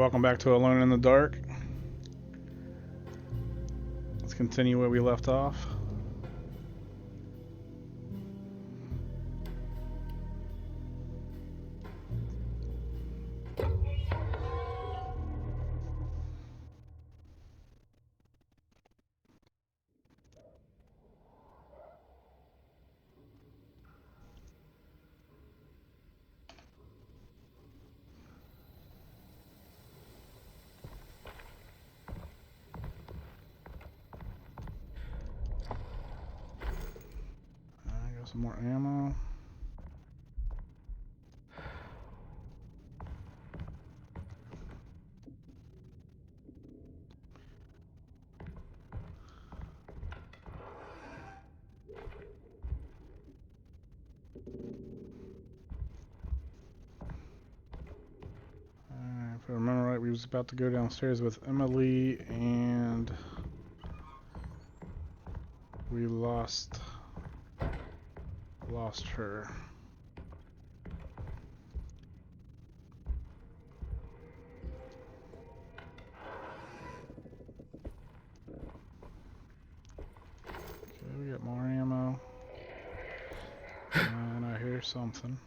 welcome back to Alone in the Dark. Let's continue where we left off. Some more ammo. If I remember right, we was about to go downstairs with Emily and we lost her. Okay, we got more ammo. And I hear something.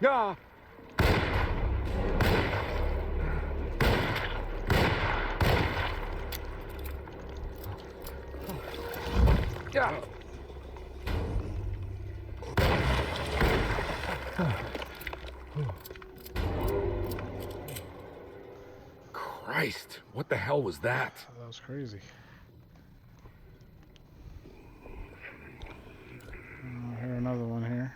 Yeah. Yeah. Christ, what the hell was that? That was crazy. I hear another one here.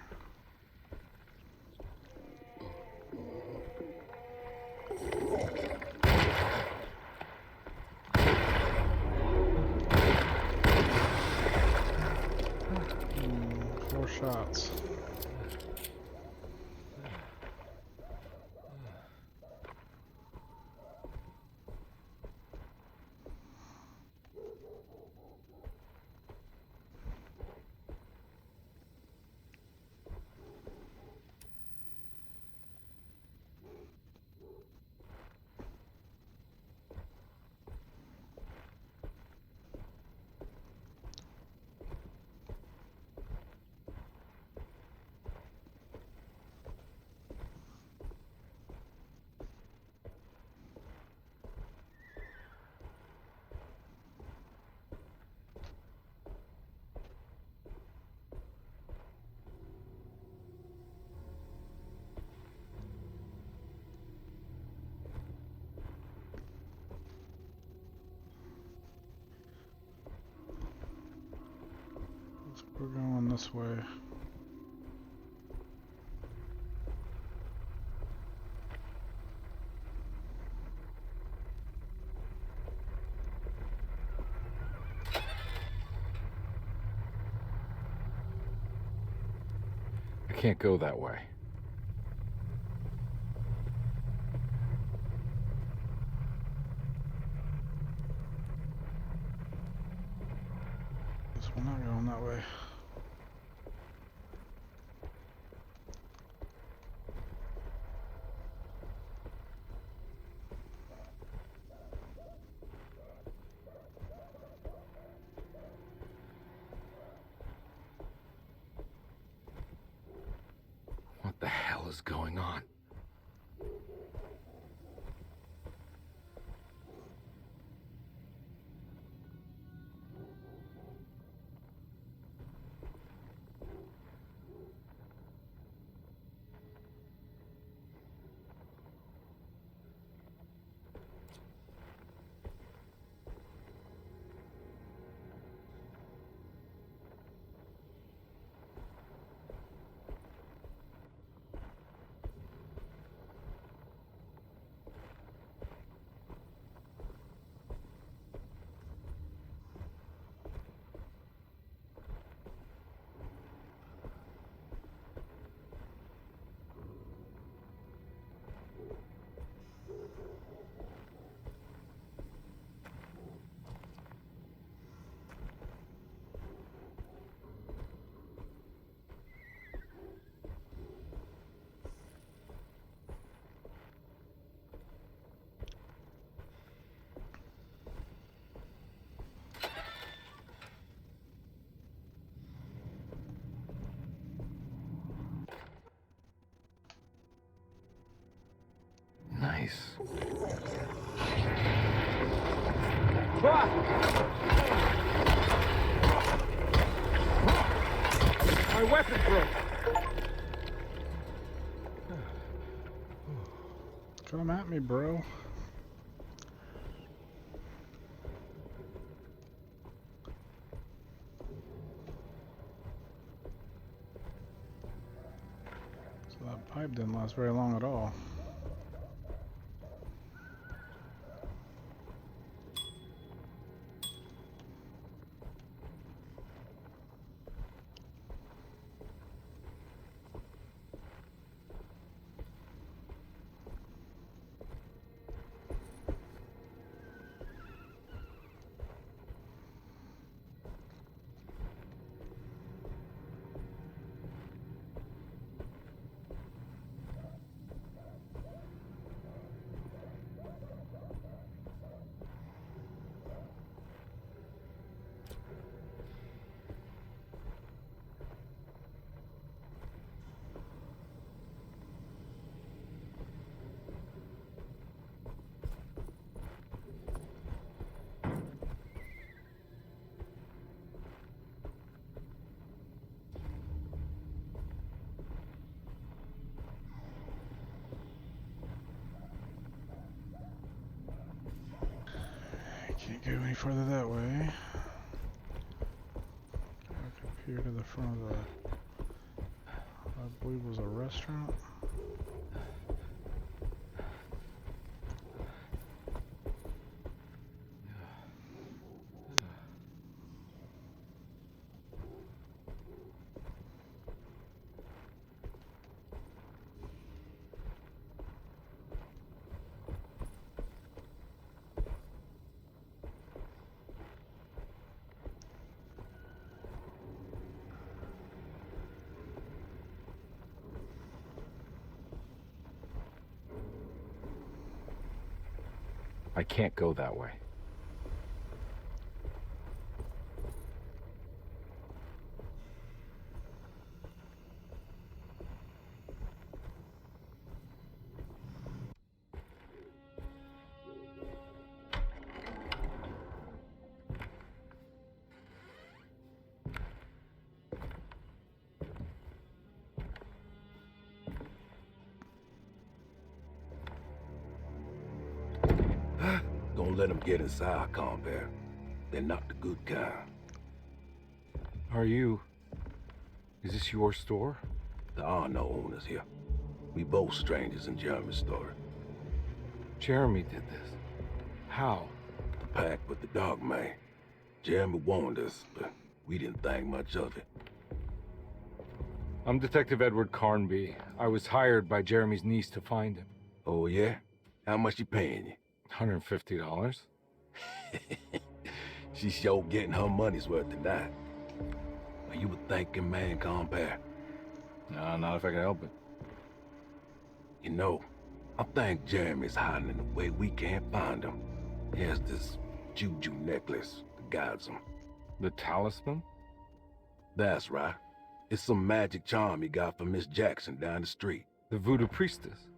Four shots. We're going this way. I can't go that way. Guess we're not going that way. What the hell is going on? Nice. My weapon broke. Come at me, bro. So that pipe didn't last very long at all. Can't go any further that way. Back up here to the front of the, I believe was a restaurant. I can't go that way. Don't let them get inside, combat. They're not the good kind. Are you... Is this your store? There are no owners here. We both strangers in Jeremy's story. Jeremy did this. How? The pact with the dog man. Jeremy warned us, but we didn't think much of it. I'm Detective Edward Carnby. I was hired by Jeremy's niece to find him. Oh, yeah? How much she paying you? $150. She's sure getting her money's worth tonight. Are you a thinking man, compare? No, not if I can help it. You know, I think Jeremy's hiding in a way we can't find him. He has this juju necklace that guides him. The talisman? That's right. It's some magic charm he got from Miss Jackson down the street. The voodoo priestess?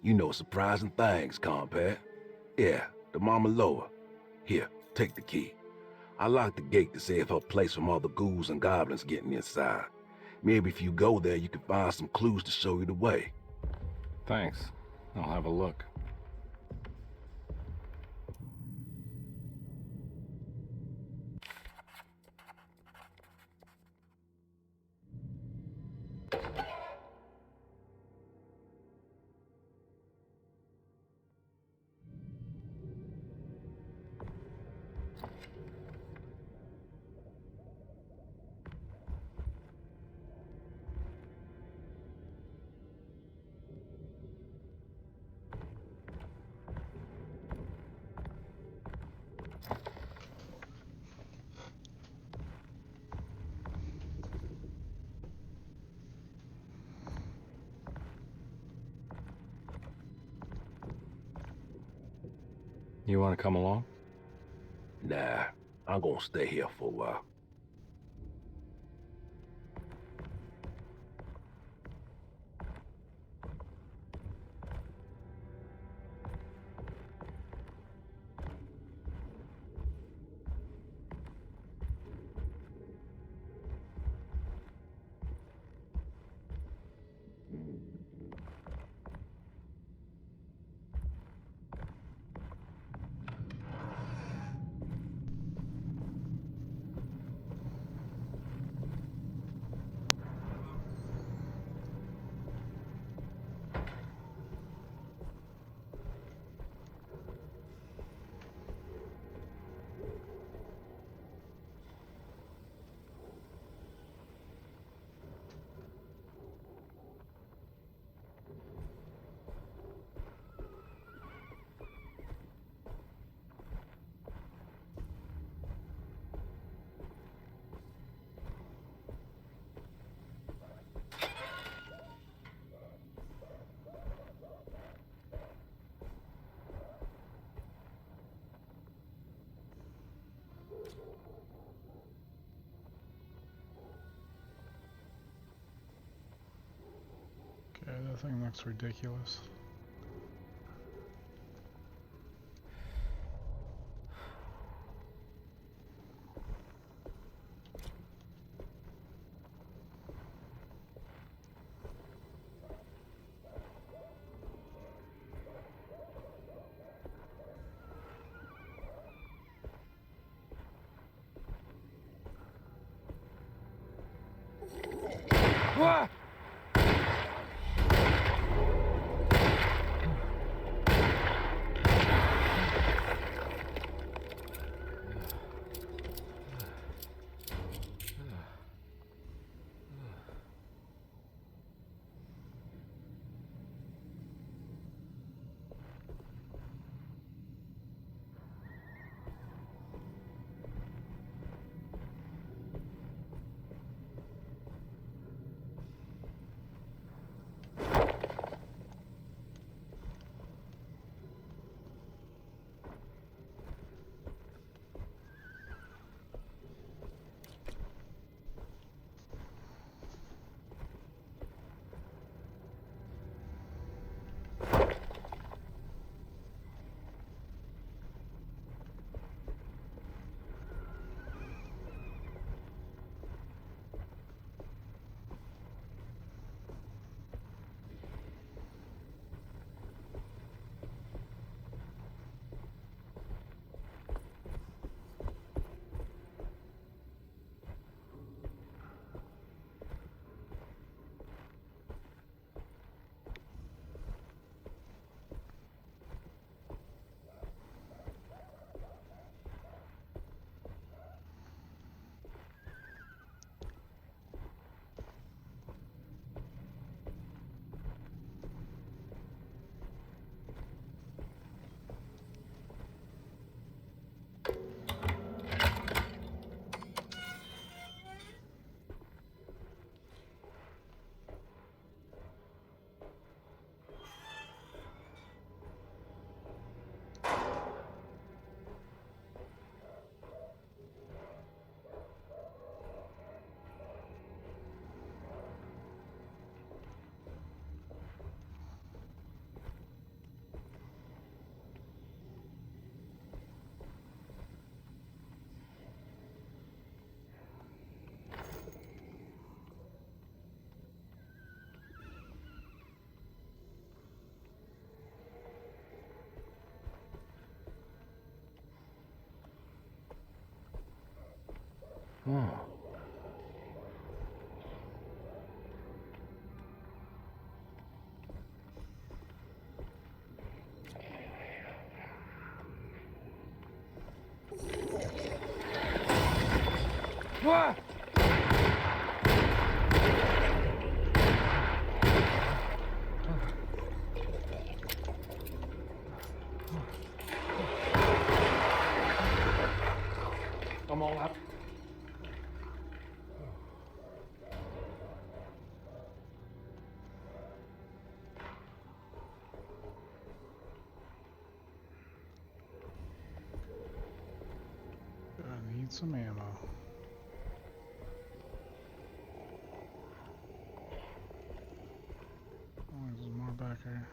You know surprising things, compare. Yeah, the Mama Loa. Here, take the key. I locked the gate to save her place from all the ghouls and goblins getting inside. Maybe if you go there, you can find some clues to show you the way. Thanks. I'll have a look. You want to come along? Nah, I'm gonna stay here for a while. that thing looks ridiculous. Ah! Oh. Ah! I'm all out. I need some ammo. Oh, there's more back here.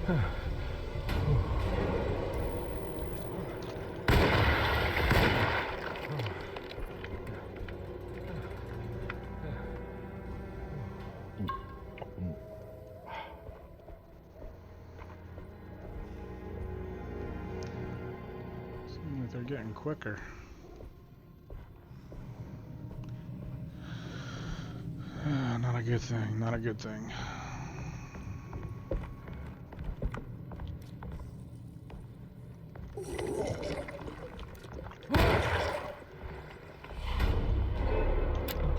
Seems like they're getting quicker. Not a good thing, not a good thing.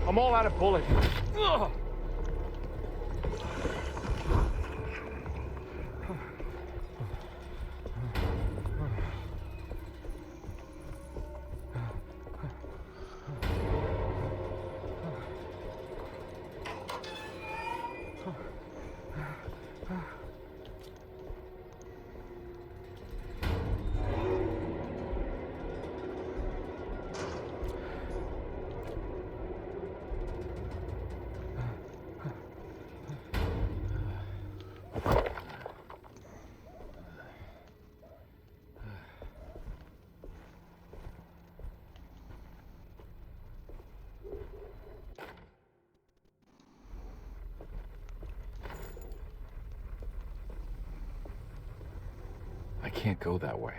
I'm all out of bullets. Ugh. I can't go that way.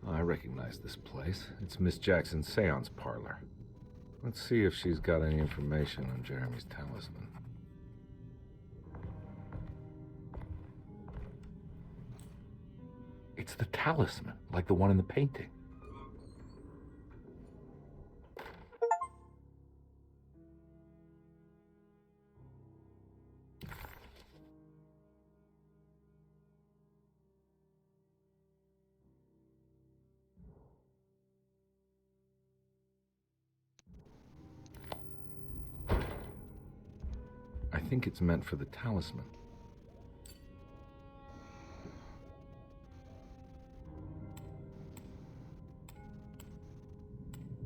I recognize this place. It's Miss Jackson's seance parlor. Let's see if she's got any information on Jeremy's talisman. It's the talisman, like the one in the painting. I think it's meant for the talisman.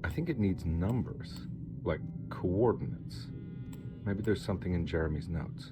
I think it needs numbers, like coordinates. Maybe there's something in Jeremy's notes.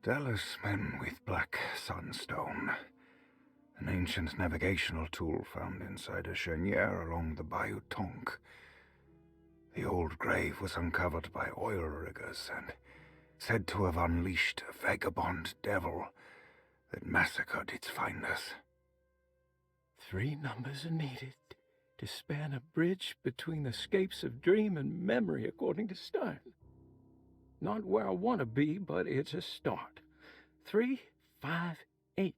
Talisman with black sunstone. An ancient navigational tool found inside a cheniere along the Bayou Tonk. The old grave was uncovered by oil riggers and said to have unleashed a vagabond devil that massacred its finders. 3 numbers are needed to span a bridge between the scapes of dream and memory, according to Stern. Not where I want to be, but it's a start. 358.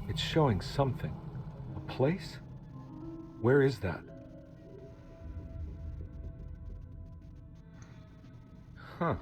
It's showing something. A place? Where is that? Huh.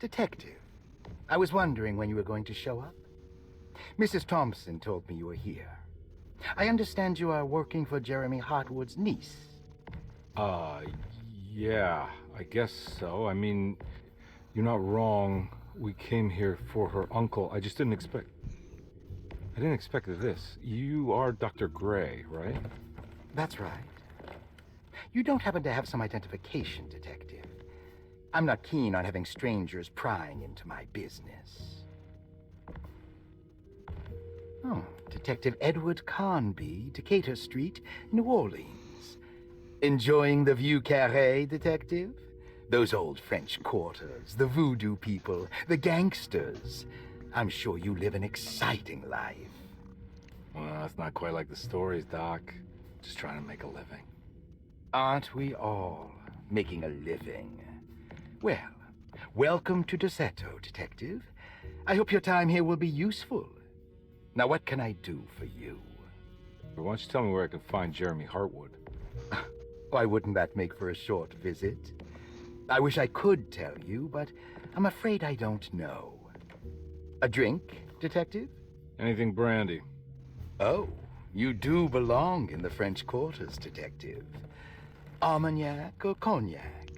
Detective, I was wondering when you were going to show up. Mrs. Thompson told me you were here. I understand you are working for Jeremy Hartwood's niece. Yeah, I guess so. I mean, you're not wrong. We came here for her uncle. I didn't expect this. You are Dr. Gray, right? That's right. You don't happen to have some identification, Detective. I'm not keen on having strangers prying into my business. Oh, Detective Edward Carnby, Decatur Street, New Orleans. Enjoying the Vieux Carré, Detective? Those old French quarters, the voodoo people, the gangsters. I'm sure you live an exciting life. Well, it's not quite like the stories, Doc. Just trying to make a living. Aren't we all making a living? Well, welcome to Deseto, Detective. I hope your time here will be useful. Now, what can I do for you? Why don't you tell me where I can find Jeremy Hartwood? Why wouldn't that make for a short visit? I wish I could tell you, but I'm afraid I don't know. A drink, Detective? Anything brandy. Oh, you do belong in the French quarters, Detective. Armagnac or cognac?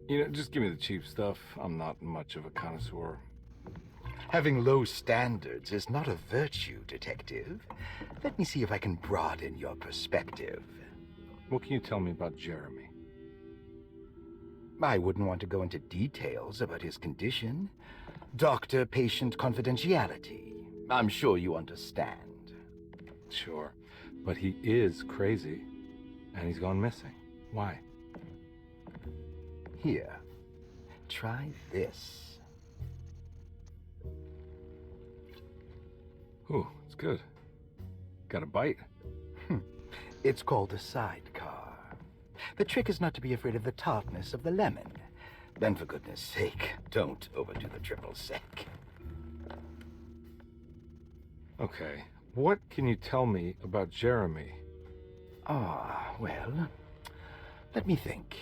You know, just give me the cheap stuff. I'm not much of a connoisseur. Having low standards is not a virtue, Detective. Let me see if I can broaden your perspective. What can you tell me about Jeremy? I wouldn't want to go into details about his condition. Doctor-patient confidentiality. I'm sure you understand. Sure, but he is crazy. And he's gone missing. Why? Here, try this. Ooh, it's good. Got a bite? It's called a sidecar. The trick is not to be afraid of the tartness of the lemon. Then, for goodness sake, don't overdo the triple sec. Okay, what can you tell me about Jeremy? Well, let me think.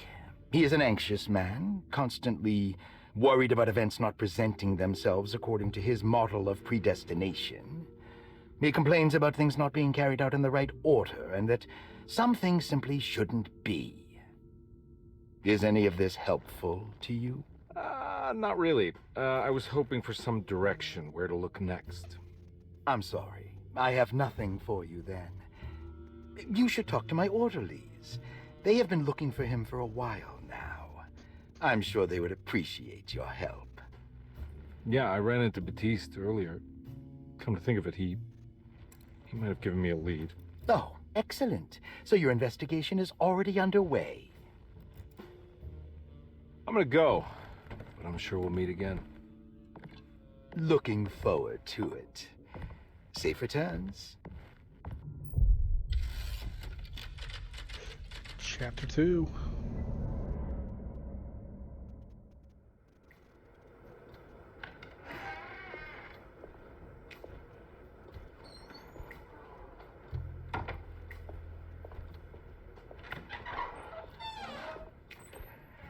He is an anxious man, constantly worried about events not presenting themselves according to his model of predestination. He complains about things not being carried out in the right order, and that some things simply shouldn't be. Is any of this helpful to you? Not really. I was hoping for some direction where to look next. I'm sorry. I have nothing for you then. You should talk to my orderlies. They have been looking for him for a while now. I'm sure they would appreciate your help. Yeah, I ran into Batiste earlier. Come to think of it, he might have given me a lead. Oh, excellent. So your investigation is already underway. I'm gonna go, but I'm sure we'll meet again. Looking forward to it. Safe returns. Chapter 2.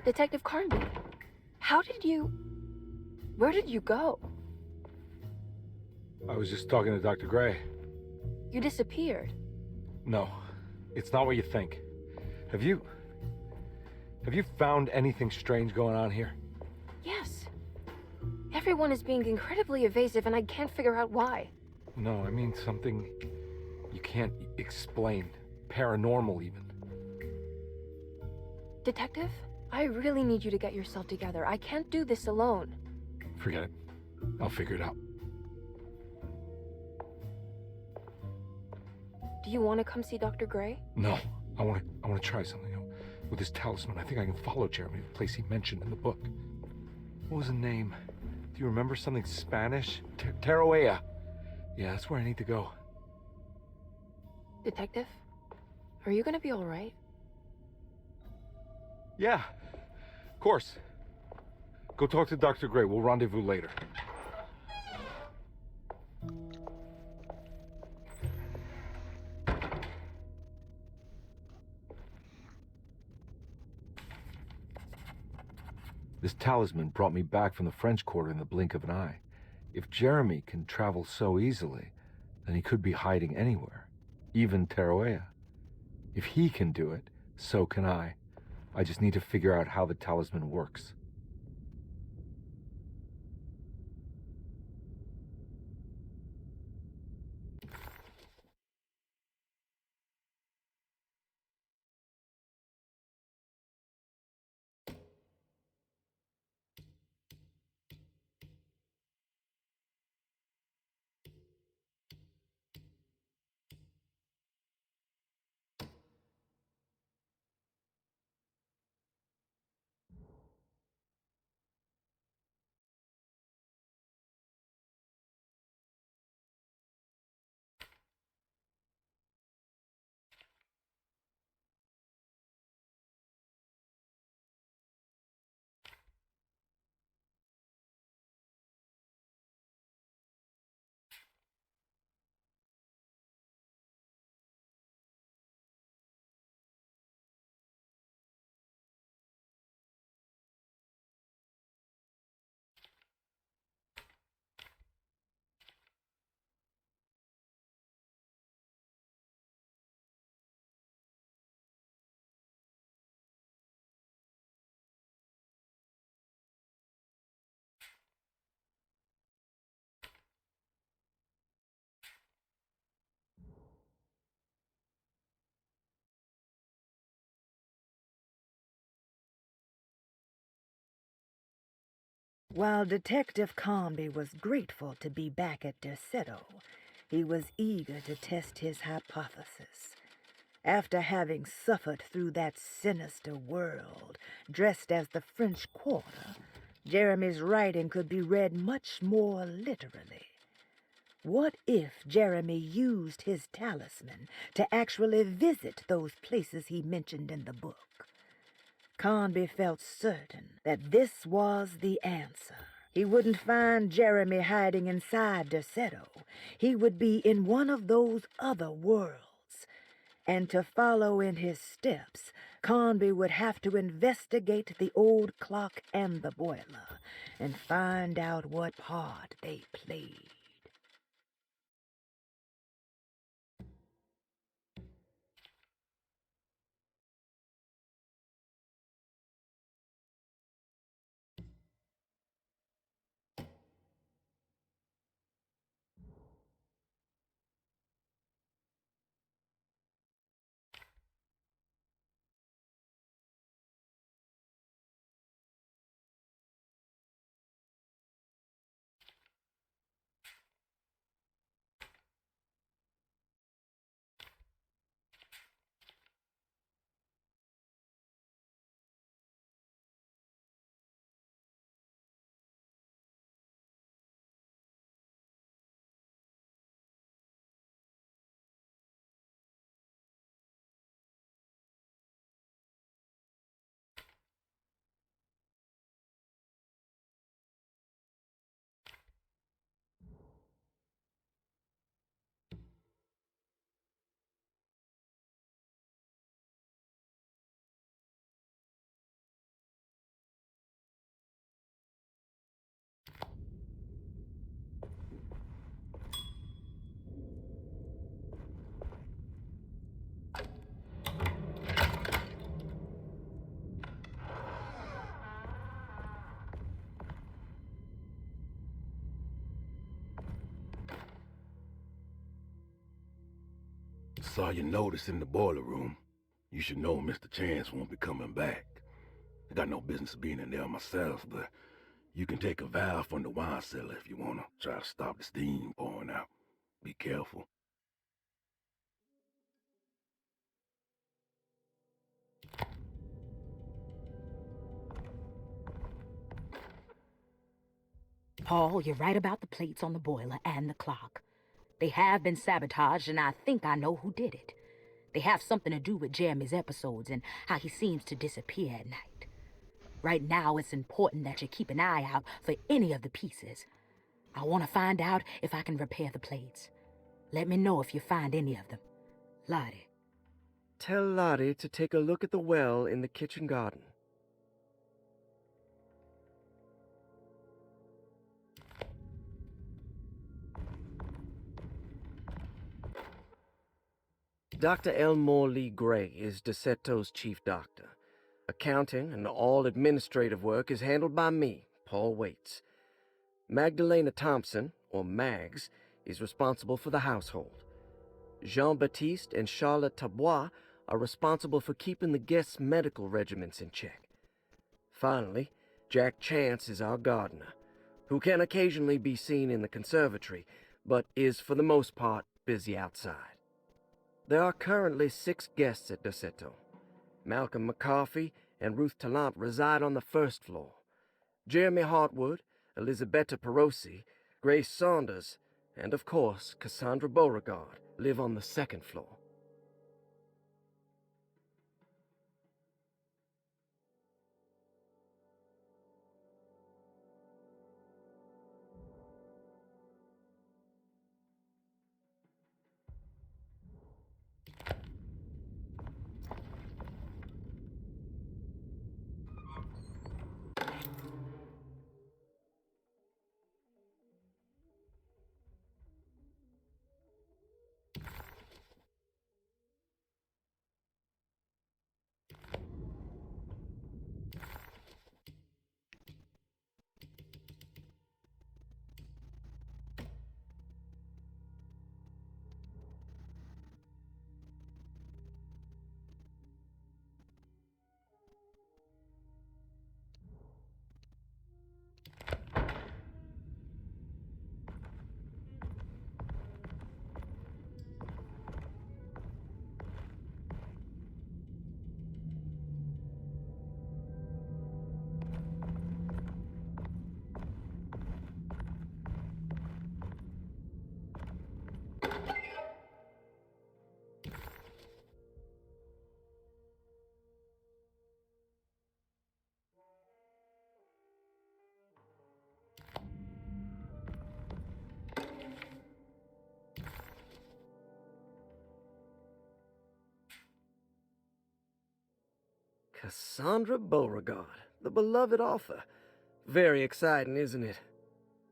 Detective Carnby, where did you go? I was just talking to Dr. Gray. You disappeared. No, it's not what you think. Have you found anything strange going on here? Yes. Everyone is being incredibly evasive and I can't figure out why. No, I mean something you can't explain. Paranormal, even. Detective, I really need you to get yourself together. I can't do this alone. Forget it. I'll figure it out. Do you want to come see Dr. Gray? No, I want to try something. With this talisman, I think I can follow Jeremy to the place he mentioned in the book. What was the name? Do you remember something Spanish? Tarawea. Yeah, that's where I need to go. Detective, are you gonna be all right? Yeah, of course. Go talk to Dr. Gray. We'll rendezvous later. This talisman brought me back from the French Quarter in the blink of an eye. If Jeremy can travel so easily, then he could be hiding anywhere, even Tarawea. If he can do it, so can I. I just need to figure out how the talisman works. While Detective Carnby was grateful to be back at Derceto, he was eager to test his hypothesis. After having suffered through that sinister world, dressed as the French Quarter, Jeremy's writing could be read much more literally. What if Jeremy used his talisman to actually visit those places he mentioned in the book? Conby felt certain that this was the answer. He wouldn't find Jeremy hiding inside Derceto. He would be in one of those other worlds. And to follow in his steps, Conby would have to investigate the old clock and the boiler and find out what part they played. Saw your notice in the boiler room. You should know Mr. Chance won't be coming back. I got no business being in there myself, but you can take a valve from the wine cellar if you want to try to stop the steam pouring out. Be careful. Paul, you're right about the plates on the boiler and the clock. They have been sabotaged, and I think I know who did it. They have something to do with Jeremy's episodes and how he seems to disappear at night. Right now, it's important that you keep an eye out for any of the pieces. I want to find out if I can repair the plates. Let me know if you find any of them. Lottie. Tell Lottie to take a look at the well in the kitchen garden. Dr. Elmore Lee Gray is Deceto's chief doctor. Accounting and all administrative work is handled by me, Paul Waits. Magdalena Thompson, or Mags, is responsible for the household. Jean-Baptiste and Charlotte Tabois are responsible for keeping the guests' medical regimens in check. Finally, Jack Chance is our gardener, who can occasionally be seen in the conservatory, but is for the most part busy outside. There are currently 6 guests at Derceto. Malcolm McCarthy and Ruth Tallant reside on the first floor. Jeremy Hartwood, Elisabetta Perosi, Grace Saunders, and of course Cassandra Beauregard live on the second floor. Cassandra Beauregard, the beloved author. Very exciting, isn't it?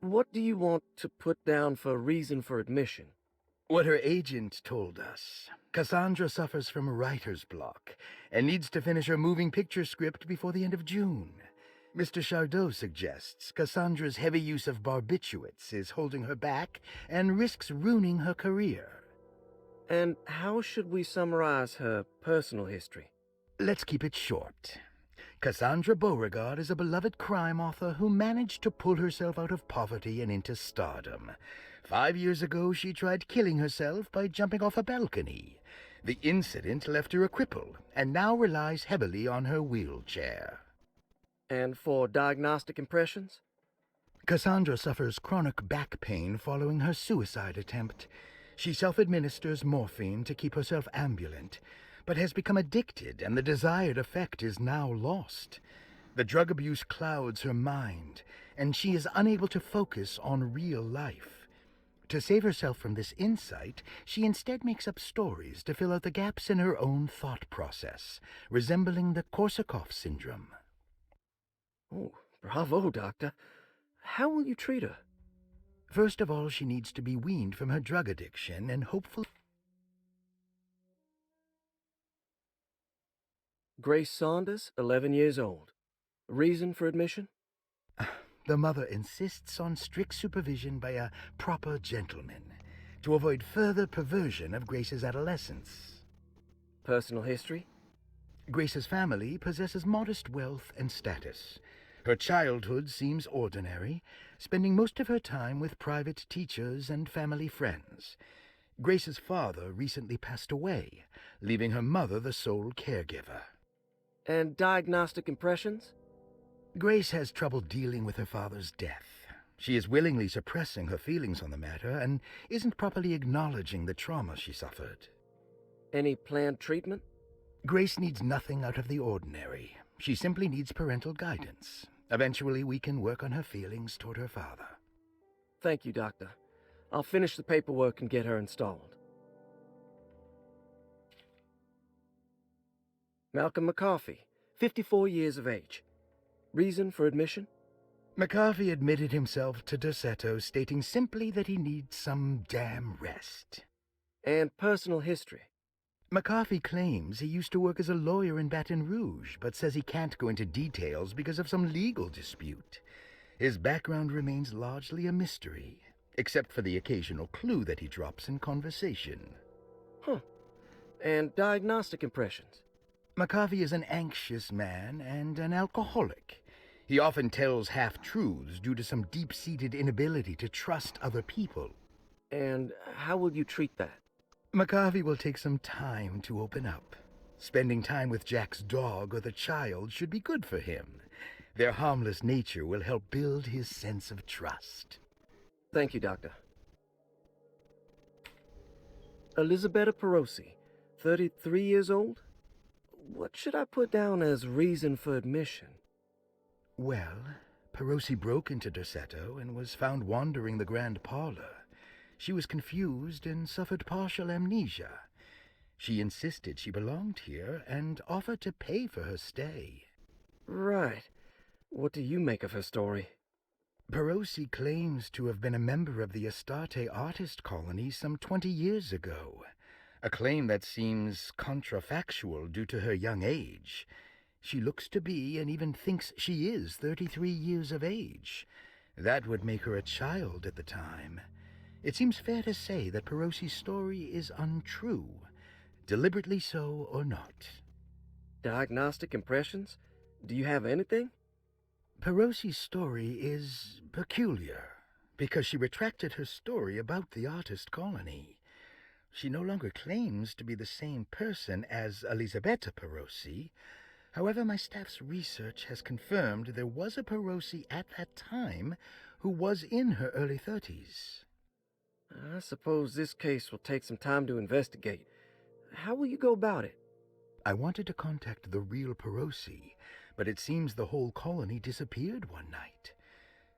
What do you want to put down for reason for admission? What her agent told us. Cassandra suffers from writer's block and needs to finish her moving picture script before the end of June. Mr. Chardot suggests Cassandra's heavy use of barbiturates is holding her back and risks ruining her career. And how should we summarize her personal history? Let's keep it short. Cassandra Beauregard is a beloved crime author who managed to pull herself out of poverty and into stardom. 5 years ago, she tried killing herself by jumping off a balcony. The incident left her a cripple and now relies heavily on her wheelchair. And for diagnostic impressions? Cassandra suffers chronic back pain following her suicide attempt. She self-administers morphine to keep herself ambulant, but has become addicted, and the desired effect is now lost. The drug abuse clouds her mind, and she is unable to focus on real life. To save herself from this insight, she instead makes up stories to fill out the gaps in her own thought process, resembling the Korsakoff syndrome. Oh, bravo, Doctor. How will you treat her? First of all, she needs to be weaned from her drug addiction and hopefully... Grace Saunders, 11 years old. Reason for admission? The mother insists on strict supervision by a proper gentleman to avoid further perversion of Grace's adolescence. Personal history? Grace's family possesses modest wealth and status. Her childhood seems ordinary, spending most of her time with private teachers and family friends. Grace's father recently passed away, leaving her mother the sole caregiver. And diagnostic impressions? Grace has trouble dealing with her father's death. She is willingly suppressing her feelings on the matter and isn't properly acknowledging the trauma she suffered. Any planned treatment? Grace needs nothing out of the ordinary. She simply needs parental guidance. Eventually, we can work on her feelings toward her father. Thank you, Doctor. I'll finish the paperwork and get her installed. Malcolm McCarthy, 54 years of age. Reason for admission? McCarthy admitted himself to Dorsetto, stating simply that he needs some damn rest. And personal history? McCarthy claims he used to work as a lawyer in Baton Rouge, but says he can't go into details because of some legal dispute. His background remains largely a mystery, except for the occasional clue that he drops in conversation. Huh. And diagnostic impressions? McCarthy is an anxious man and an alcoholic. He often tells half-truths due to some deep-seated inability to trust other people. And how will you treat that? McCarthy will take some time to open up. Spending time with Jack's dog or the child should be good for him. Their harmless nature will help build his sense of trust. Thank you, Doctor. Elisabetta Perosi, 33 years old? What should I put down as reason for admission? Well, Perosi broke into Dorsetto and was found wandering the grand parlor. She was confused and suffered partial amnesia. She insisted she belonged here and offered to pay for her stay. Right. What do you make of her story? Perosi claims to have been a member of the Astarte artist colony some 20 years ago, a claim that seems contrafactual due to her young age. She looks to be and even thinks she is 33 years of age. That would make her a child at the time. It seems fair to say that Perosi's story is untrue, deliberately so or not. Diagnostic impressions? Do you have anything? Perosi's story is peculiar, because she retracted her story about the artist colony. She no longer claims to be the same person as Elisabetta Perosi. However, my staff's research has confirmed there was a Perosi at that time who was in her early 30s. I suppose this case will take some time to investigate. How will you go about it? I wanted to contact the real Perosi, but it seems the whole colony disappeared one night.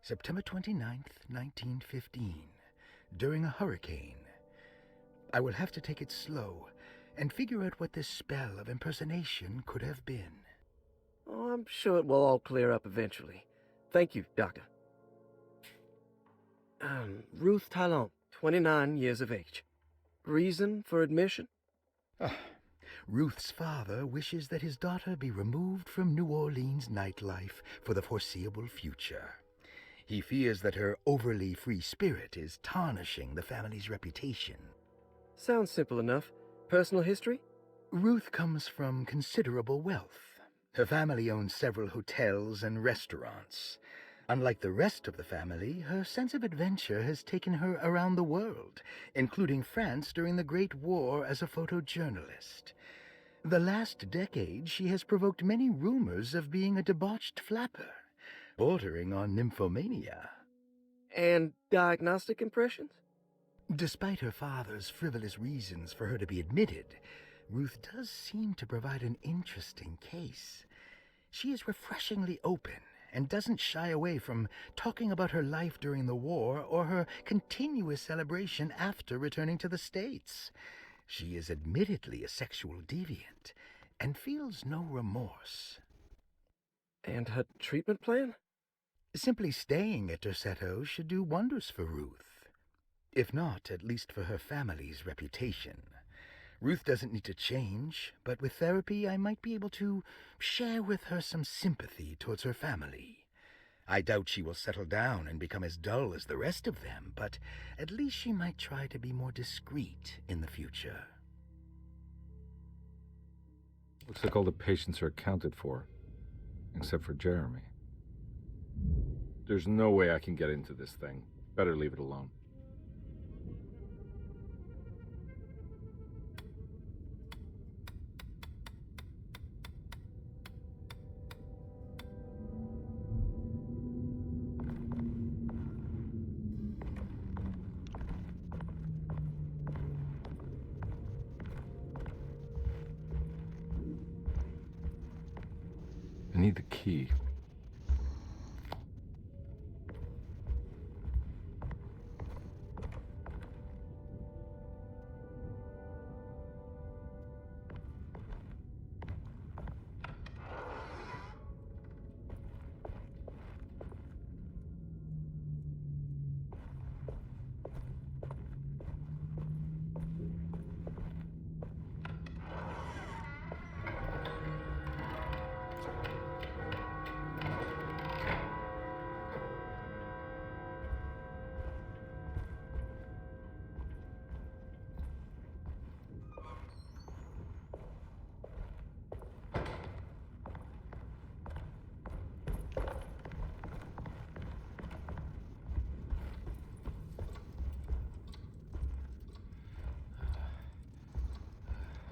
September 29th, 1915, during a hurricane. I will have to take it slow and figure out what this spell of impersonation could have been. Oh, I'm sure it will all clear up eventually. Thank you, Doctor. Ruth Talon, 29 years of age. Reason for admission? Ruth's father wishes that his daughter be removed from New Orleans nightlife for the foreseeable future. He fears that her overly free spirit is tarnishing the family's reputation. Sounds simple enough. Personal history? Ruth comes from considerable wealth. Her family owns several hotels and restaurants. Unlike the rest of the family, her sense of adventure has taken her around the world, including France during the Great War as a photojournalist. The last decade, she has provoked many rumors of being a debauched flapper, bordering on nymphomania. And diagnostic impressions? Despite her father's frivolous reasons for her to be admitted, Ruth does seem to provide an interesting case. She is refreshingly open and doesn't shy away from talking about her life during the war or her continuous celebration after returning to the States. She is admittedly a sexual deviant and feels no remorse. And her treatment plan? Simply staying at Derceto should do wonders for Ruth. If not, at least for her family's reputation. Ruth doesn't need to change, but with therapy I might be able to share with her some sympathy towards her family. I doubt she will settle down and become as dull as the rest of them, but at least she might try to be more discreet in the future. Looks like all the patients are accounted for, except for Jeremy. There's no way I can get into this thing. Better leave it alone. I need the key.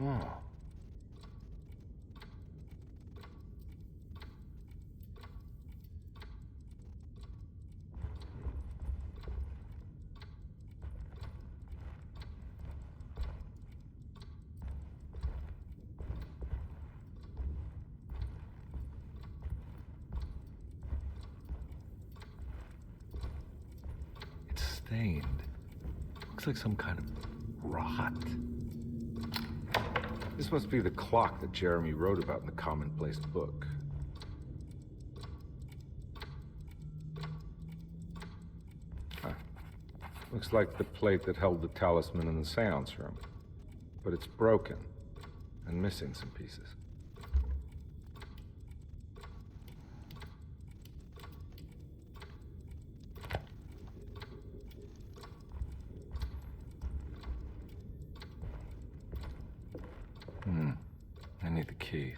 Oh. It's stained. Looks like some kind of rot. This must be the clock that Jeremy wrote about in the commonplace book. Huh. Looks like the plate that held the talisman in the seance room. But it's broken and missing some pieces. I need the key.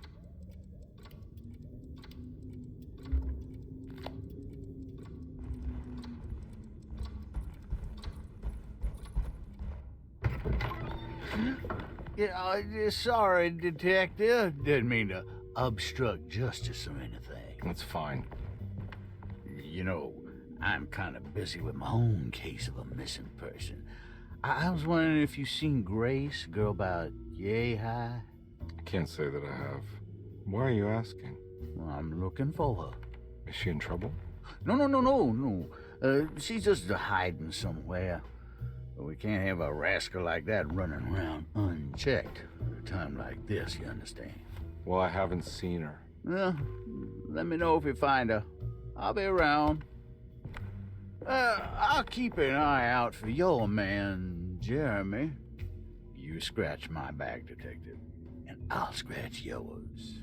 Yeah, sorry, Detective. Didn't mean to obstruct justice or anything. That's fine. You know, I'm kind of busy with my own case of a missing person. I was wondering if you seen Grace, girl about yay high? I can't say that I have. Why are you asking? Well, I'm looking for her. Is she in trouble? No. She's just hiding somewhere. But we can't have a rascal like that running around unchecked at a time like this, you understand? Well, I haven't seen her. Well, let me know if you find her. I'll be around. I'll keep an eye out for your man, Jeremy. You scratch my back, Detective, and I'll scratch yours.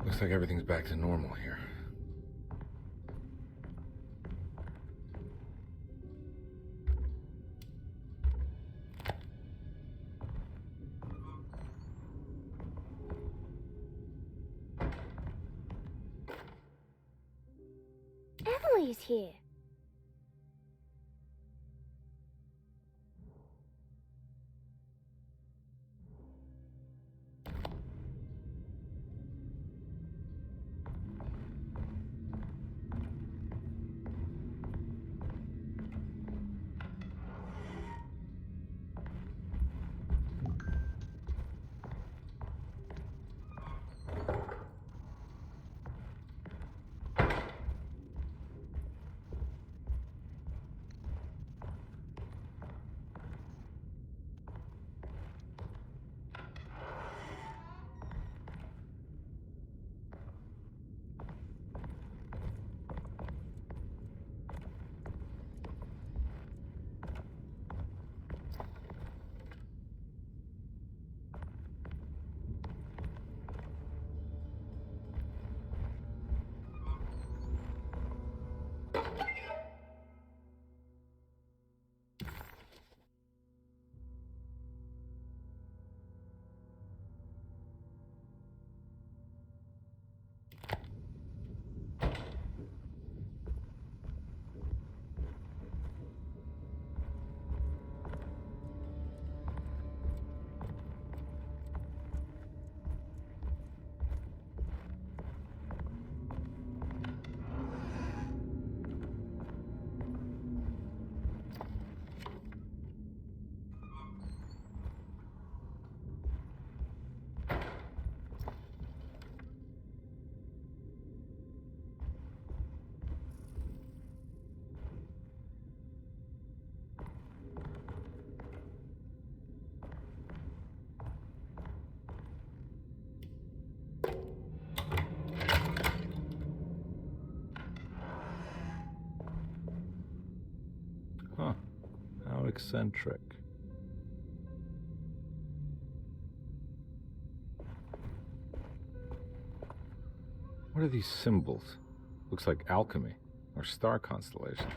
Looks like everything's back to normal here. Emily's here. Huh. How eccentric. What are these symbols? Looks like alchemy or star constellations.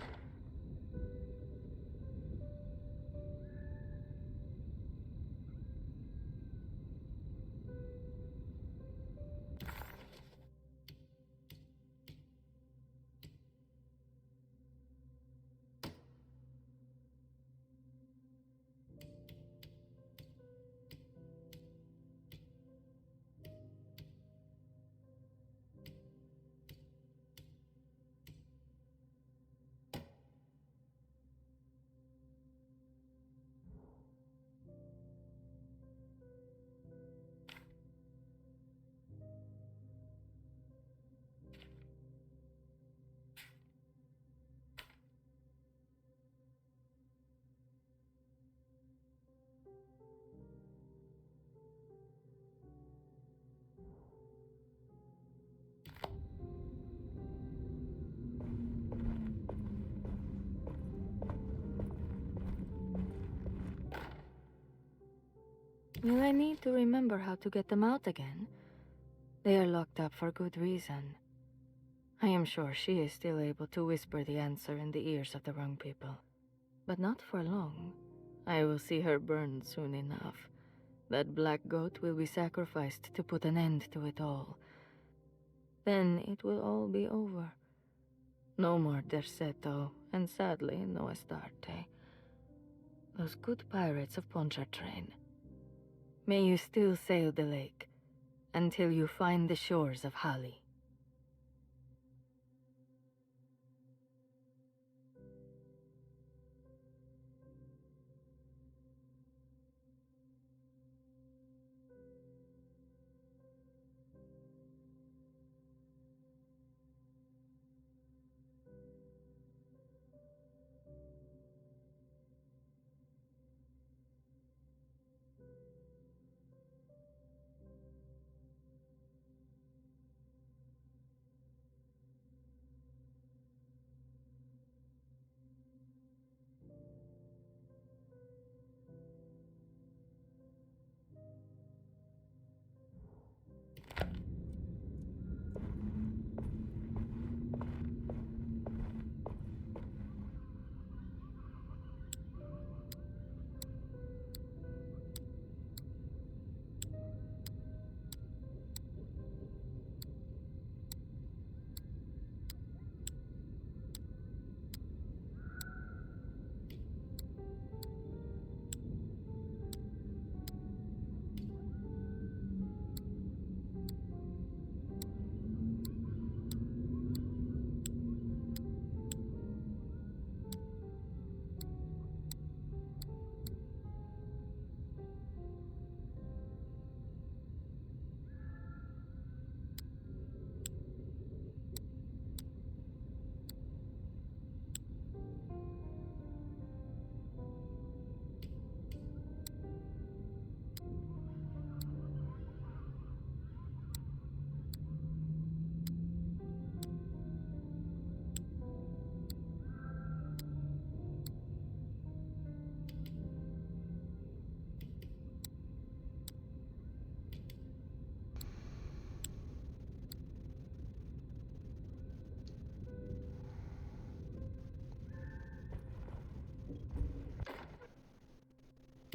Will I need to remember how to get them out again? They are locked up for good reason. I am sure she is still able to whisper the answer in the ears of the wrong people. But not for long. I will see her burned soon enough. That black goat will be sacrificed to put an end to it all. Then it will all be over. No more Derceto, and sadly, no Astarte. Those good pirates of Pontchartrain. May you still sail the lake, until you find the shores of Hali.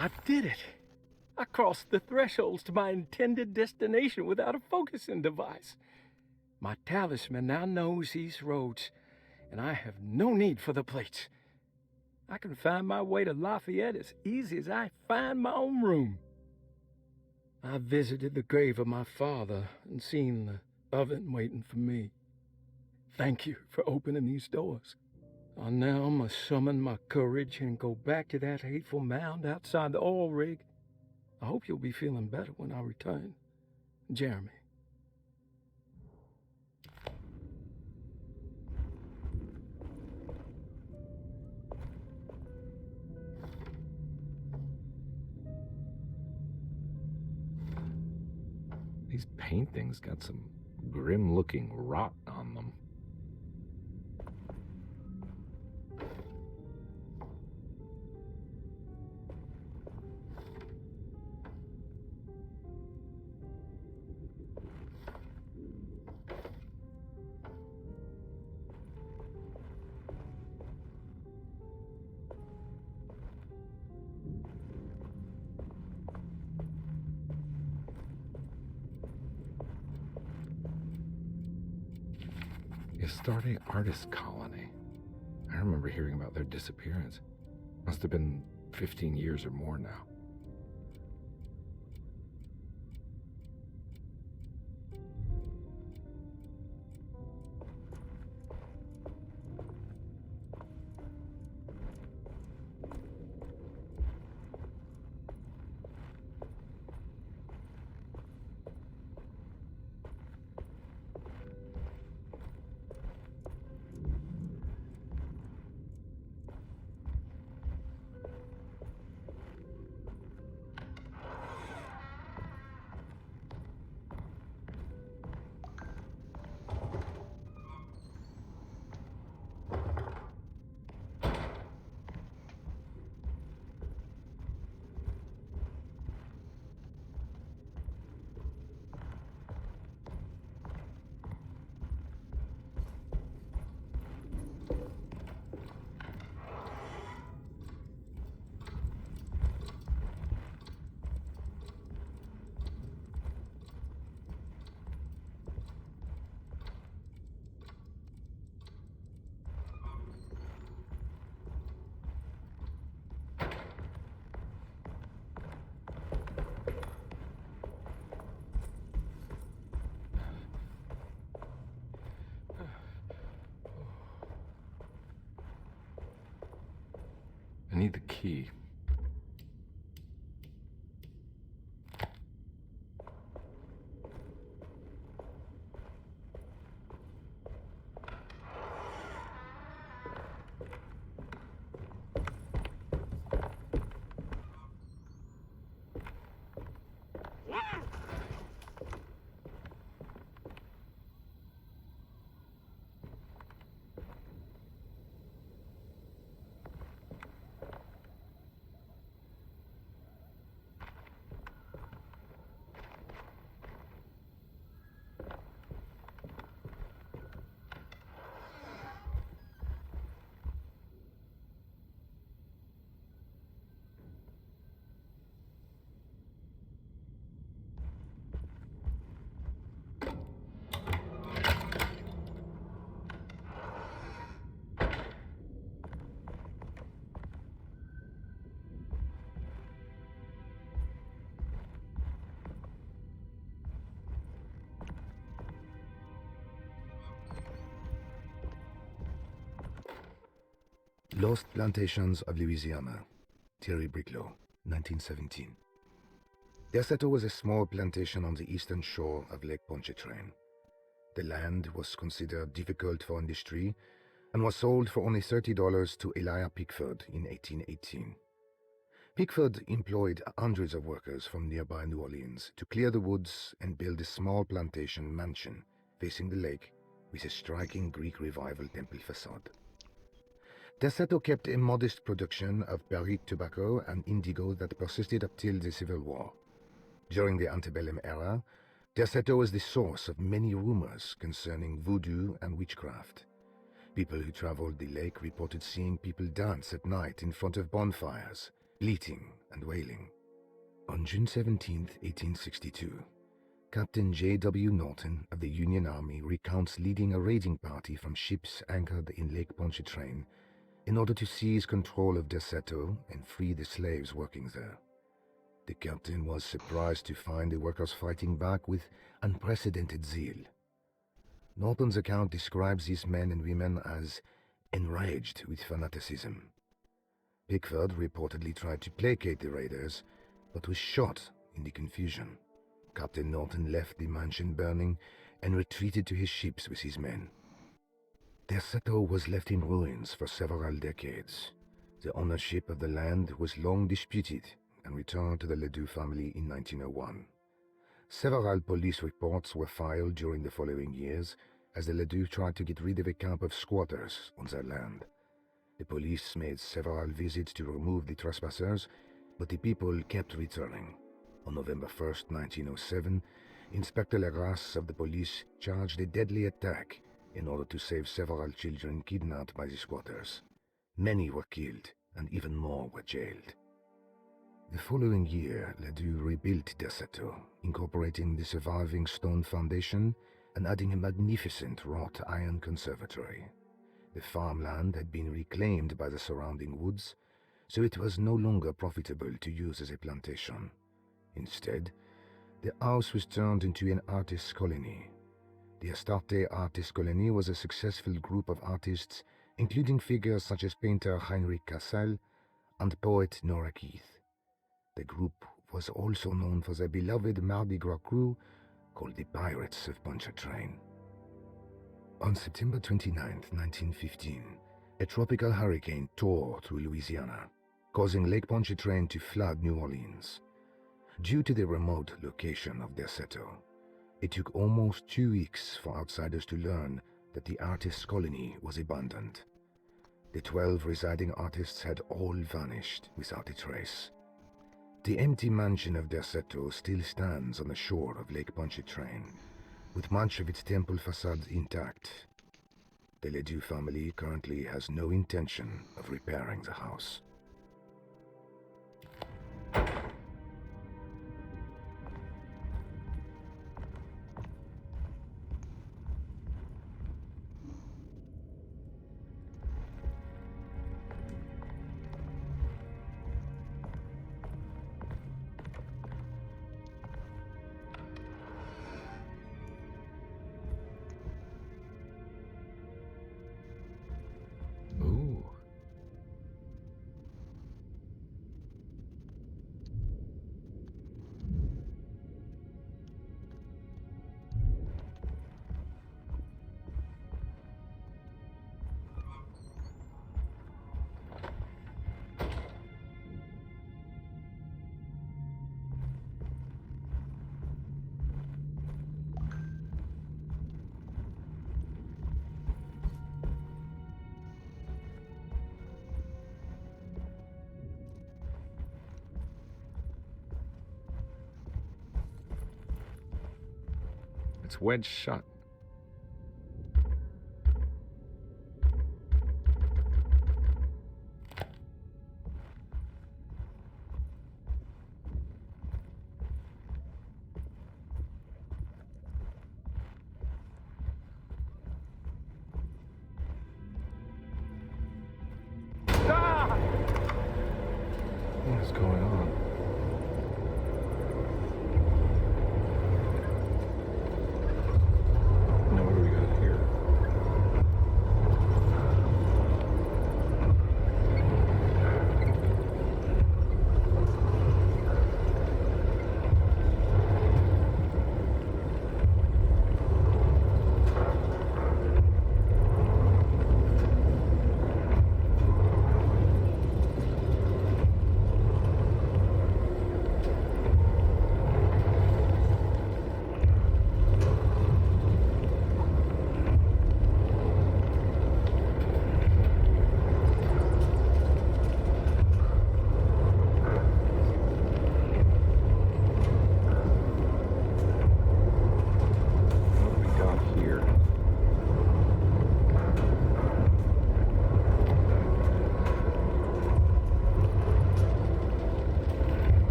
I did it! I crossed the thresholds to my intended destination without a focusing device. My talisman now knows these roads, and I have no need for the plates. I can find my way to Lafayette as easy as I find my own room. I visited the grave of my father and seen the oven waiting for me. Thank you for opening these doors. I now must summon my courage and go back to that hateful mound outside the oil rig. I hope you'll be feeling better when I return. Jeremy. These paintings got some grim-looking rot on them. Yesterday Artist Colony. I remember hearing about their disappearance. Must have been 15 years or more now. I need the key. Lost Plantations of Louisiana, Thierry Briclot, 1917. Deseto was a small plantation on the eastern shore of Lake Pontchartrain. The land was considered difficult for industry and was sold for only $30 to Elijah Pickford in 1818. Pickford employed hundreds of workers from nearby New Orleans to clear the woods and build a small plantation mansion facing the lake with a striking Greek Revival temple facade. Deseto kept a modest production of barrique tobacco and indigo that persisted up till the Civil War. During the antebellum era, Deseto was the source of many rumors concerning voodoo and witchcraft. People who traveled the lake reported seeing people dance at night in front of bonfires, bleating and wailing. On June 17, 1862, Captain J.W. Norton of the Union Army recounts leading a raiding party from ships anchored in Lake Pontchartrain in order to seize control of Derceto and free the slaves working there. The captain was surprised to find the workers fighting back with unprecedented zeal. Norton's account describes these men and women as enraged with fanaticism. Pickford reportedly tried to placate the raiders, but was shot in the confusion. Captain Norton left the mansion burning and retreated to his ships with his men. Derceto was left in ruins for several decades. The ownership of the land was long disputed and returned to the Ledoux family in 1901. Several police reports were filed during the following years as the Ledoux tried to get rid of a camp of squatters on their land. The police made several visits to remove the trespassers, but the people kept returning. On November 1st, 1907, Inspector Legras of the police charged a deadly attack in order to save several children kidnapped by the squatters. Many were killed, and even more were jailed. The following year, Ledoux rebuilt Derceto, incorporating the surviving stone foundation and adding a magnificent wrought iron conservatory. The farmland had been reclaimed by the surrounding woods, so it was no longer profitable to use as a plantation. Instead, the house was turned into an artist's colony. The Astarte Artist Colony was a successful group of artists, including figures such as painter Heinrich Cassel and poet Nora Keith. The group was also known for their beloved Mardi Gras crew called the Pirates of Pontchartrain. On September 29, 1915, a tropical hurricane tore through Louisiana, causing Lake Pontchartrain to flood New Orleans. Due to the remote location of Derceto, it took almost 2 weeks for outsiders to learn that the artists' colony was abandoned. The 12 residing artists had all vanished without a trace. The empty mansion of Derceto still stands on the shore of Lake Pontchartrain, with much of its temple facade intact. The Ledoux family currently has no intention of repairing the house. Ooh. It's wedged shut. What is going on? Now what do we got here?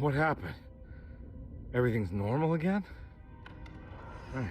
What happened? Everything's normal again? Right.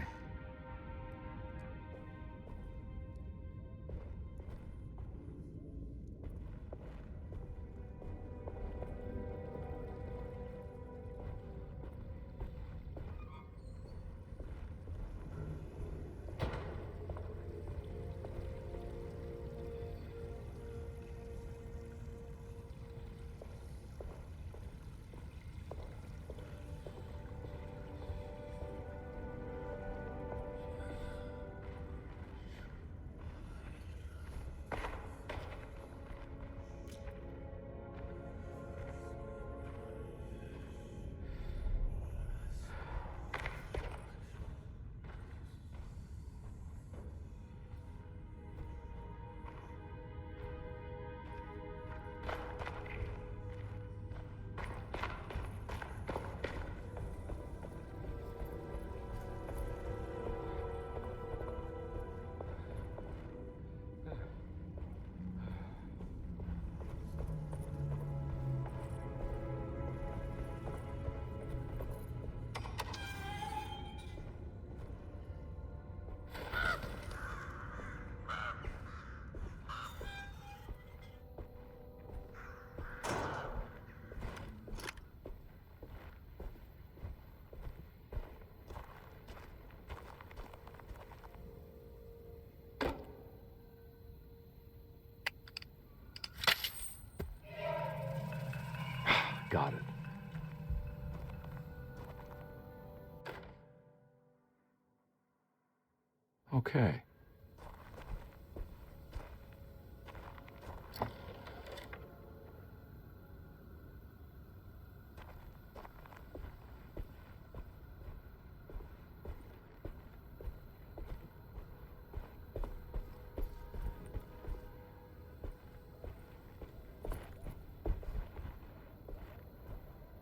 Got it. Okay.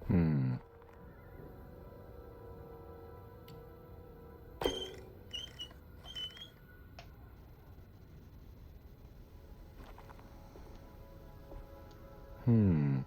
Hmm. Hmm.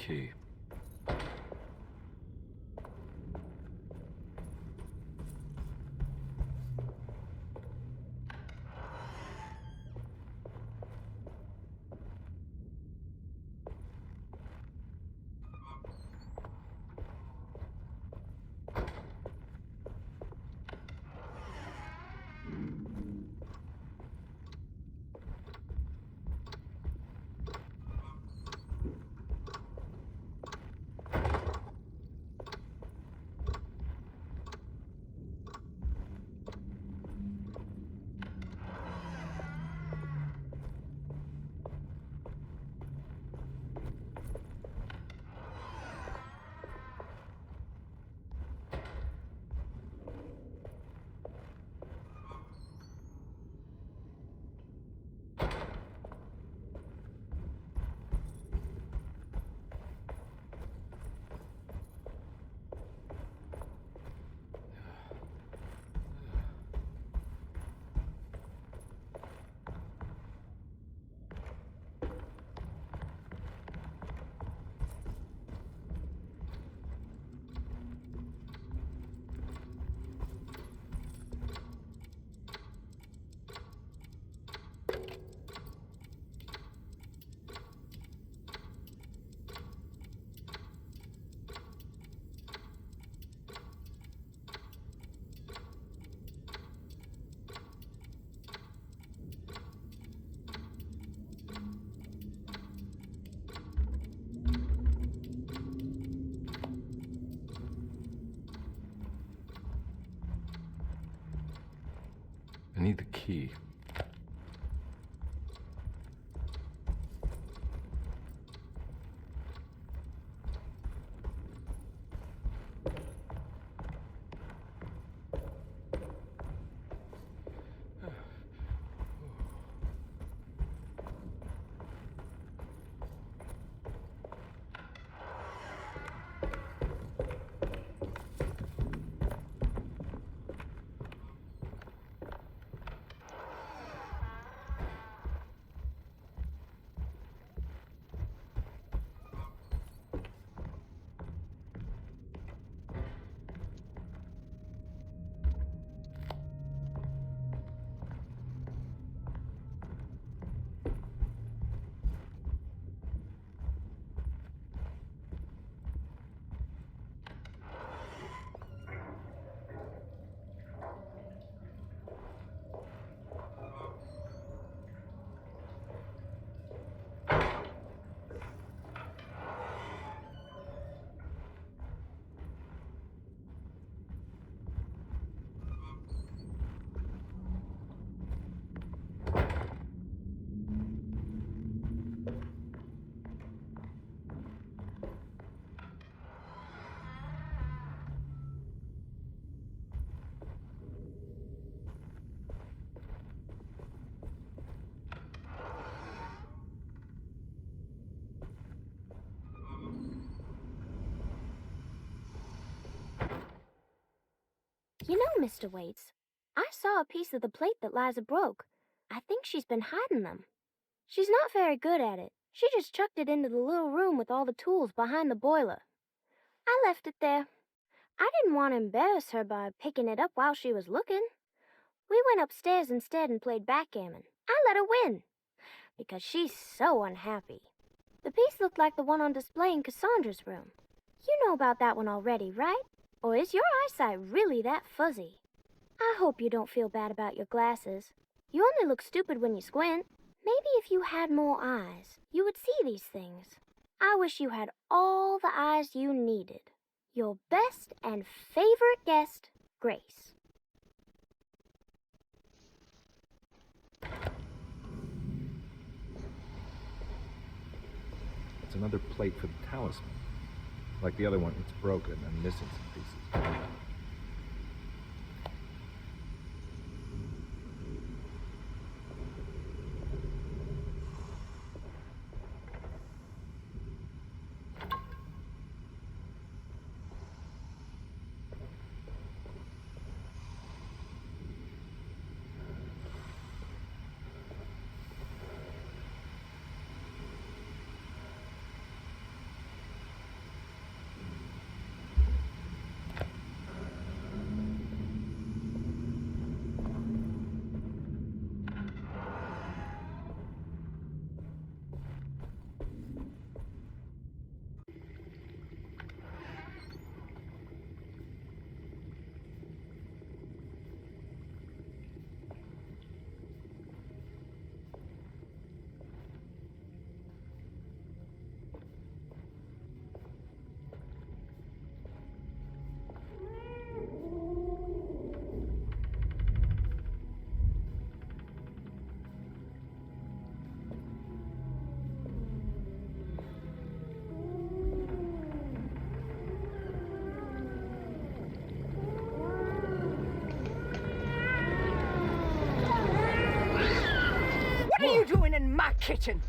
key. I need the key. You know, Mr. Waits, I saw a piece of the plate that Liza broke. I think she's been hiding them. She's not very good at it. She just chucked it into the little room with all the tools behind the boiler. I left it there. I didn't want to embarrass her by picking it up while she was looking. We went upstairs instead and played backgammon. I let her win, because she's so unhappy. The piece looked like the one on display in Cassandra's room. You know about that one already, right? Or is your eyesight really that fuzzy? I hope you don't feel bad about your glasses. You only look stupid when you squint. Maybe if you had more eyes, you would see these things. I wish you had all the eyes you needed. Your best and favorite guest, Grace. It's another plate for the talisman. Like the other one, it's broken and missing some pieces. kitchen.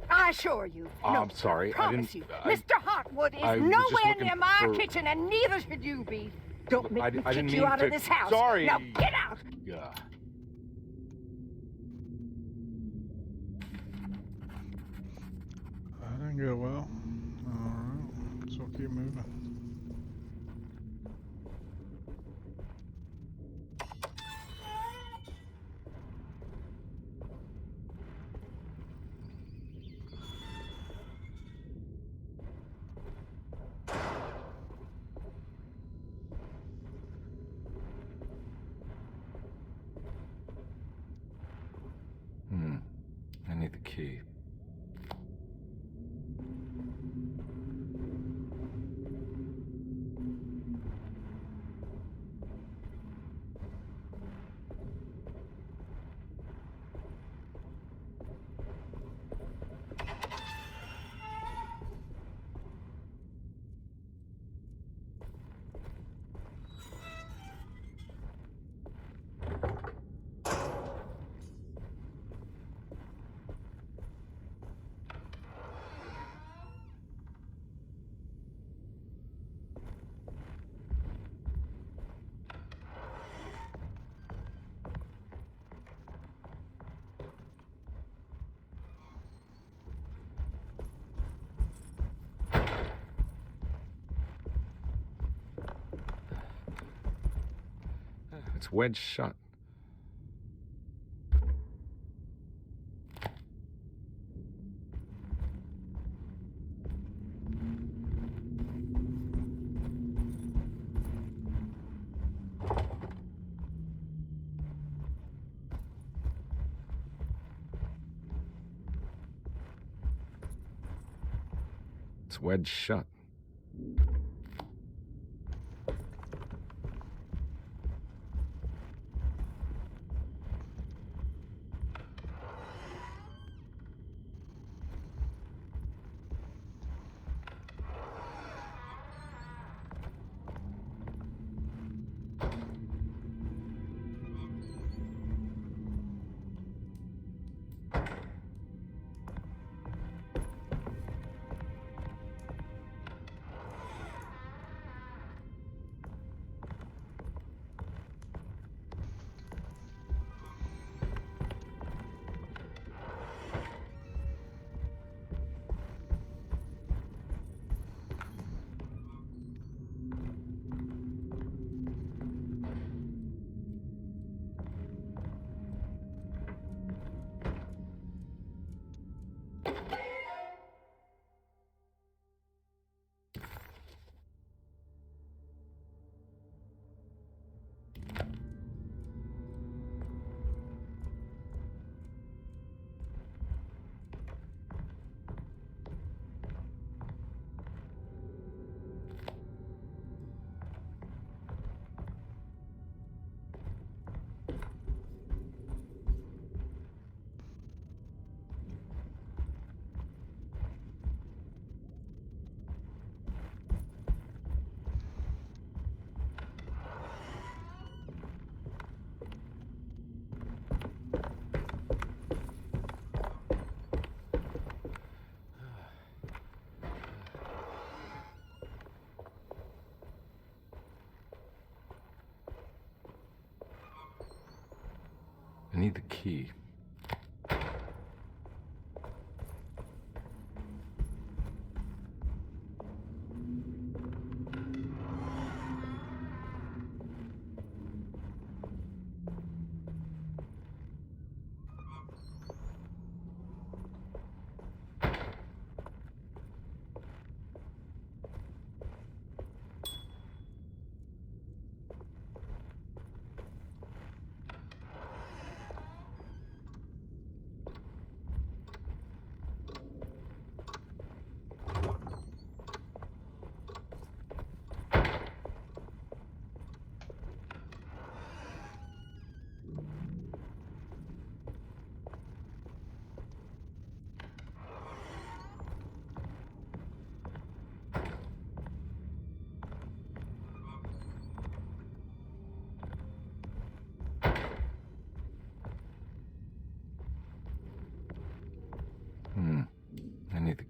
I assure you. No, I'm sorry. I promise you. I- Mr. Hotwood is I was just nowhere looking near my for- kitchen, and neither should you be. Don't make me I kick didn't you mean out to. of this house. Sorry. Now get out! Yeah. That didn't go well. Alright, so keep moving. I need the key. It's wedged shut. It's wedged shut. I need the key.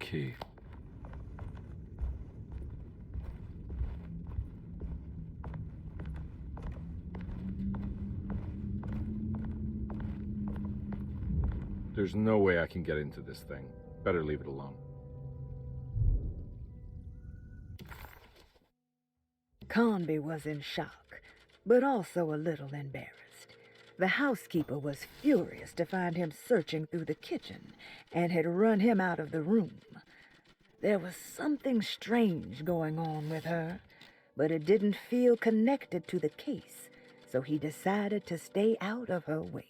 key. There's no way I can get into this thing. Better leave it alone. Conby was in shock, but also a little embarrassed. The housekeeper was furious to find him searching through the kitchen and had run him out of the room. There was something strange going on with her, but it didn't feel connected to the case, so he decided to stay out of her way.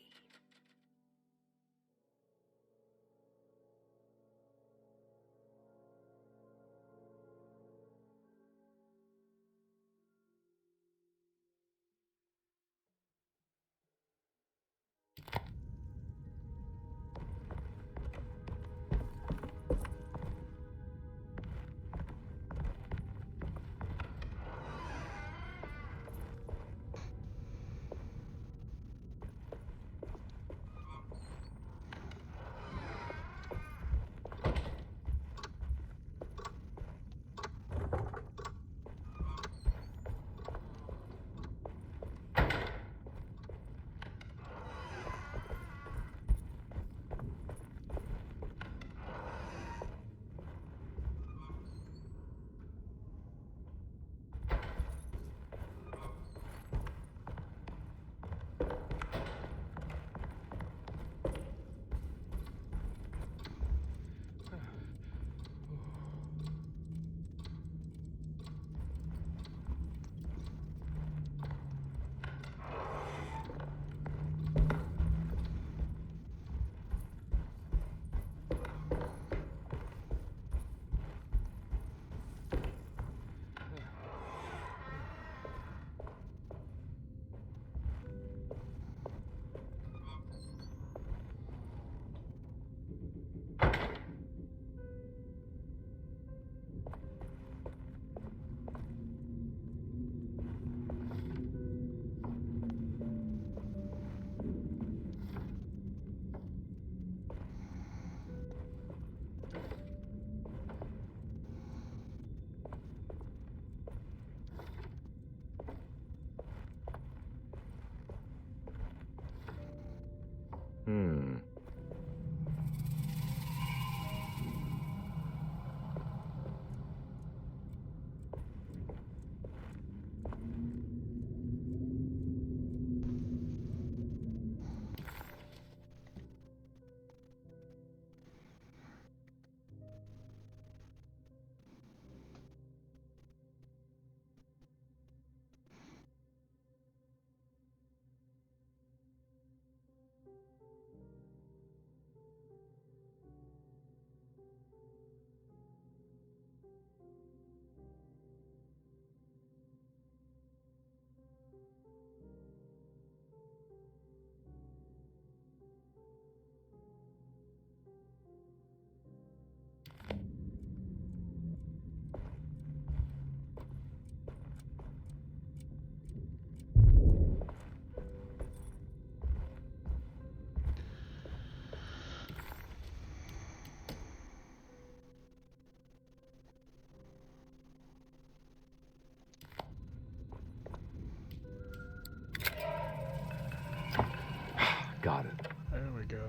Got it. There we go.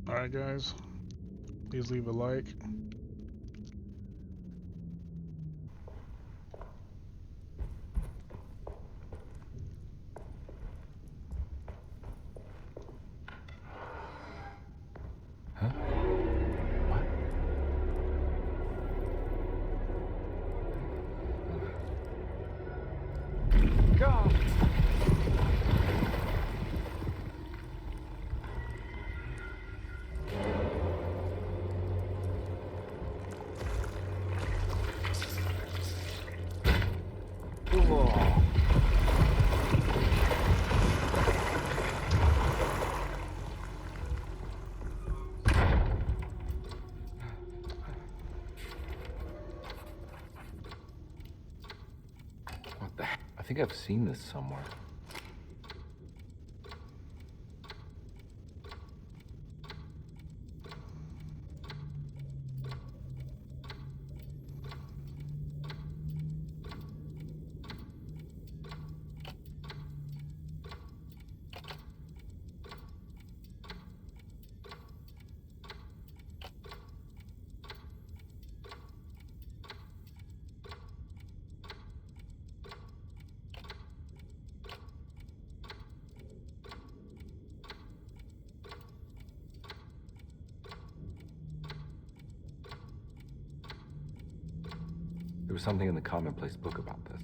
Alright guys, please leave a like. think I've seen this somewhere. There was something in the commonplace book about this.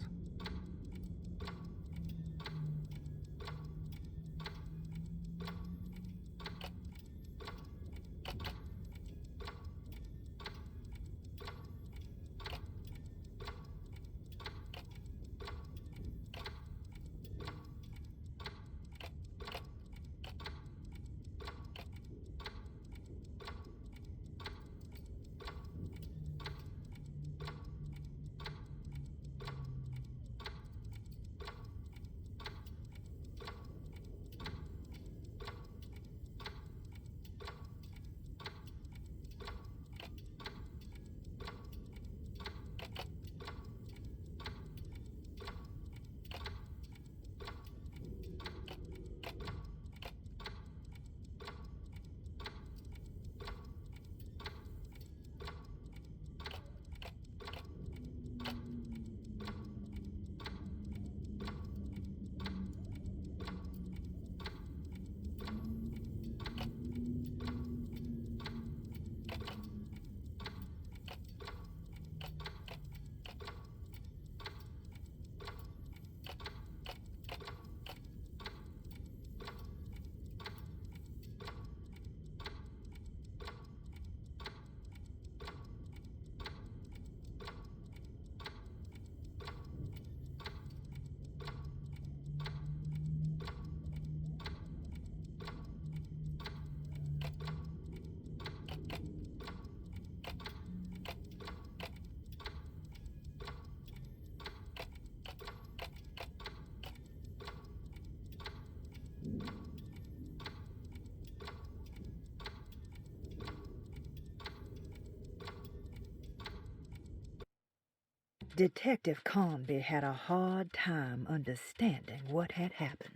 Detective Conby had a hard time understanding what had happened.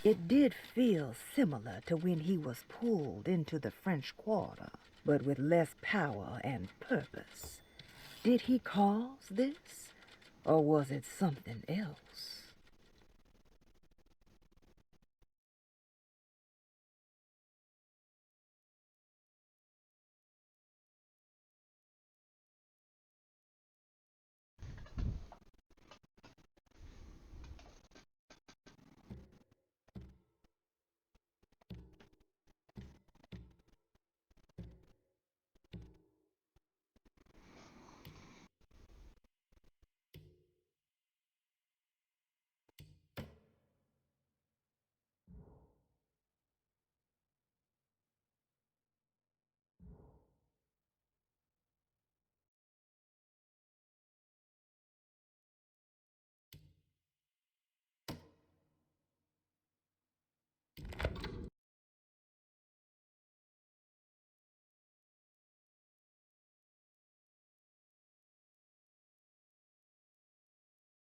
It did feel similar to when he was pulled into the French Quarter, but with less power and purpose. Did he cause this, or was it something else?